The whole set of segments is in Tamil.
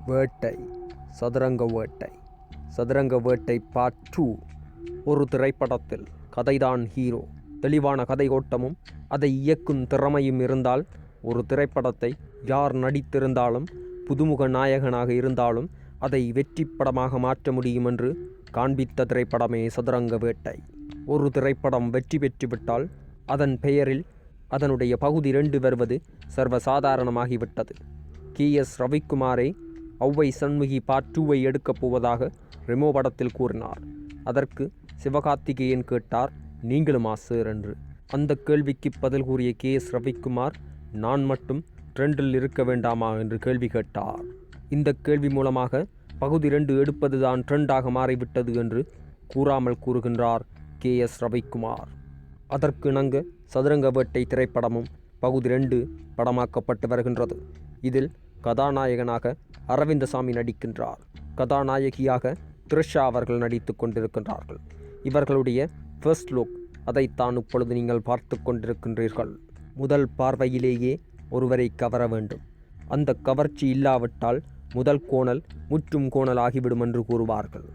வேட்டை, சதுரங்க வேட்டை. சதுரங்க வேட்டை பார்ட் 2. ஒரு திரைப்படத்தில் கதைதான் ஹீரோ. தெளிவான கதை ஓட்டமும் அதை இயக்கும் திறமையும் இருந்தால் ஒரு திரைப்படத்தை யார் நடித்திருந்தாலும், புதுமுக நாயகனாக இருந்தாலும் அதை வெற்றி படமாக மாற்ற முடியும் என்று காண்பித்த திரைப்படமே சதுரங்க வேட்டை. ஒரு திரைப்படம் வெற்றி பெற்றுவிட்டால் அதன் பெயரில் அதனுடைய பகுதி 2 வருவது சர்வசாதாரணமாகிவிட்டது. KS ரவிக்குமாரே ஔவை சண்முகி பார்ட் 2 எடுக்கப் போவதாக ரெமோ படத்தில் கூறினார். அதற்கு சிவகார்த்திகேயன் கேட்டார், நீங்களுமா சார் என்று. அந்த கேள்விக்கு பதில் கூறிய KS ரவிக்குமார், நான் மட்டும் ட்ரெண்டில் இருக்க வேண்டாமா என்று கேள்வி கேட்டார். இந்த கேள்வி மூலமாக பகுதி 2 எடுப்பதுதான் ட்ரெண்டாக மாறிவிட்டது என்று கூறாமல் கூறுகின்றார் KS ரவிக்குமார். அதற்கு இணங்க சதுரங்க வேட்டை திரைப்படமும் பகுதி 2 படமாக்கப்பட்டு வருகின்றது. இதில் கதாநாயகனாக அரவிந்தசாமி நடிக்கின்றார். கதாநாயகியாக த்ரிஷா அவர்கள் நடித்து கொண்டிருக்கின்றார்கள். இவர்களுடைய ஃபர்ஸ்ட் லுக் அதைத்தான் இப்பொழுது நீங்கள் பார்த்து கொண்டிருக்கின்றீர்கள். முதல் பார்வையிலேயே ஒருவரை கவர வேண்டும். அந்த கவர்ச்சி இல்லாவிட்டால் முதல் கோணல் முற்றும் கோணல் ஆகிவிடும் என்று கூறுவார்கள்.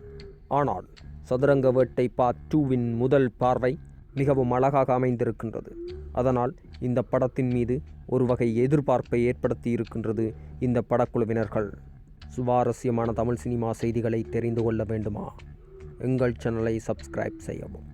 ஆனால் சதுரங்க வேட்டை பார்ட் 2வின் முதல் பார்வை மிகவும் அழகாக அமைந்திருக்கின்றது. அதனால் இந்த படத்தின் மீது ஒரு வகை எதிர்பார்ப்பை ஏற்படுத்தி இருக்கின்றது இந்த படக்குழுவினர்கள். சுவாரஸ்யமான தமிழ் சினிமா செய்திகளை தெரிந்து கொள்ள வேண்டுமா? எங்கள் சேனலை சப்ஸ்கிரைப் செய்யவும்.